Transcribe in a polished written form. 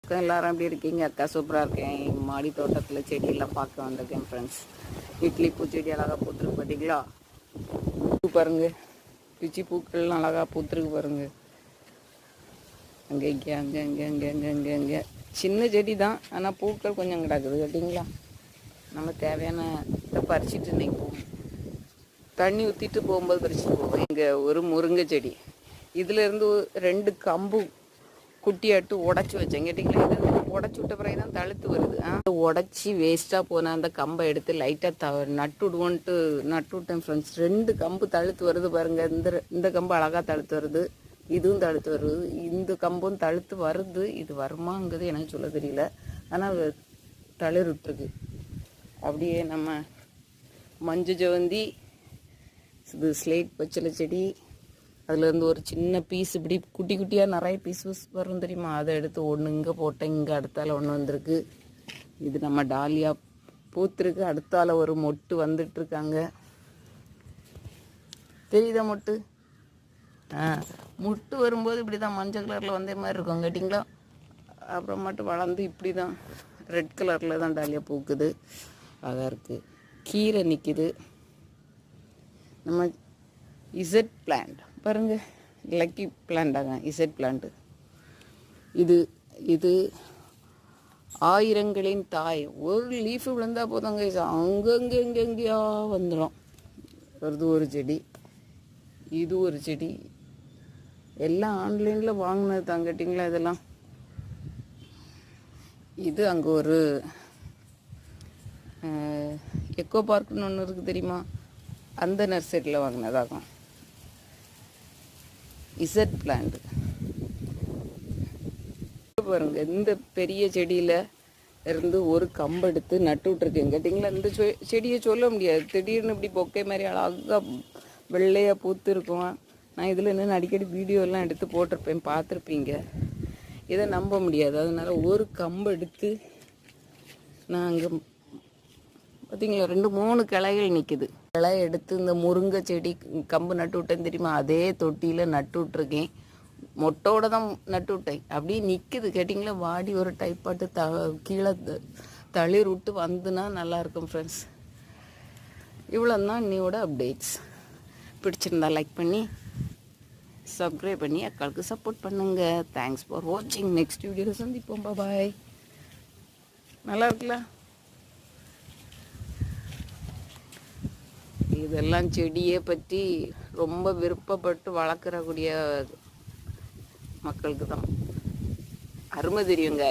வணக்கம், எல்லாரும் எப்படி இருக்கீங்க? அக்கா சூப்பராக இருக்கேன். மாடி தோட்டத்தில் செடியெல்லாம் பார்க்க வந்திருக்கேன் ஃப்ரெண்ட்ஸ். இட்லி பூச்செடி அழகாக பூத்துருக்கு பார்த்தீங்களா? பூ பாருங்க, பிச்சி பூக்கள் அழகாக பூத்துருக்கு பாருங்க. அங்கே இங்கே அங்கே அங்கே அங்கே அங்கே அங்கே அங்கே சின்ன செடி தான், ஆனால் பூக்கள் கொஞ்சம் கிடக்குது கேட்டிங்களா? நம்ம தேவையான இதை பறிச்சுட்டு இன்னைக்கு போவோம். தண்ணி ஊற்றிட்டு போகும்போது பறிச்சுட்டு போவோம். இங்கே ஒரு முருங்கை செடி, இதுலேருந்து 2 கம்பு குட்டியாட்டு உடச்சி வச்சேன் கேட்டிங்களா? இது உடச்சி விட்ட பிறகு தான் தழுத்து வருது. உடச்சி வேஸ்ட்டாக போன அந்த கம்பை எடுத்து லைட்டாக நட்டு விட்டேன் ஃப்ரெண்ட்ஸ். 2 கம்பு தழுத்து வருது பாருங்கள். இந்த கம்பு அழகாக தழுத்து வருது, இதுவும் தழுத்து வருது, இந்த கம்பும் தழுத்து வருது. இது வருமாங்கிறது எனக்கு சொல்ல தெரியல, ஆனால் தளிர் விட்டுருக்கு. அப்படியே நம்ம மஞ்சள் ஜவந்தி, இது ஸ்லேட் பச்சளை செடி, அதுலேருந்து ஒரு சின்ன பீஸ் இப்படி குட்டி குட்டியாக நிறைய பீஸ் வரும் தெரியுமா? அதை எடுத்து ஒன்று இங்கே போட்டேன், இங்கே அடுத்தால ஒன்று வந்திருக்கு. இது நம்ம டாலியா பூத்துருக்கு, அடுத்தால ஒரு மொட்டு வந்துட்டுருக்காங்க. தெரியுதா மொட்டு? மொட்டு வரும்போது இப்படி தான் மஞ்சள் கலரில் வந்த மாதிரி இருக்கும் கேட்டிங்களா? அப்புறம் மட்டும் வளர்ந்து இப்படி தான் ரெட் கலரில் தான் டாலியா பூக்குது. அதாக இருக்குது. கீரை நிற்கிது. நம்ம இசட் பிளான்ட் பாருங்க, லக்கி பிளான்டாங்க இசட் பிளான்ட்டு. இது ஆயிரங்களின் தாய். ஒரு லீஃபு விழுந்தால் போதாங்க, அங்கங்கே எங்கெங்கேயா வந்துடும். வருது ஒரு செடி, இது ஒரு செடி. எல்லாம் ஆன்லைனில் வாங்கினது தான் கேட்டிங்களா? இதெல்லாம் இது அங்கே ஒரு எக்கோ பார்க்குன்னு ஒன்று இருக்குது தெரியுமா? அந்த நர்சரியில் வாங்கினதாகும் இசட் பிளான்ட். பாருங்க, இந்த பெரிய செடியில் இருந்து ஒரு கம்பு எடுத்து நட்டு விட்ருக்கேன் கேட்டிங்களா? இந்த செடியை சொல்ல முடியாது, திடீர்னு இப்படி பொக்கை மாதிரி அழகாக வெள்ளையாக பூத்து இருக்கும். நான் இதில் நின்று அடிக்கடி வீடியோலாம் எடுத்து போட்டிருப்பேன், பார்த்துருப்பீங்க. இதை நம்ப முடியாது. அதனால் ஒரு கம்பு எடுத்து நான் அங்கே பார்த்தீங்களா 2-3 கிளைகள் நிற்குது. கிளை எடுத்து இந்த முருங்கை செடி கம்பு நட்டு விட்டேன் தெரியுமா? அதே தொட்டியில் நட்டு விட்ருக்கேன். மொட்டோடு தான் நட்டு விட்டேன். அப்படியே நிற்குது கேட்டிங்களா? வாடி ஒரு டைப்பாட்டு கீழே தளிர் விட்டு வந்துன்னா நல்லாயிருக்கும் ஃப்ரெண்ட்ஸ். இவ்வளோ தான் இன்னையோட அப்டேட்ஸ். பிடிச்சிருந்தா லைக் பண்ணி சப்ஸ்கிரைப் பண்ணி அக்காளுக்கு சப்போர்ட் பண்ணுங்கள். தேங்க்ஸ் ஃபார் வாட்சிங். நெக்ஸ்ட் வீடியோவில் சந்திப்போம். பாய். நல்லா இருக்குல்ல? இதெல்லாம் செடியை பற்றி ரொம்ப விருப்பப்பட்டு வளர்க்குறக்கூடிய மக்களுக்கு தான் அருமை தெரியுங்க.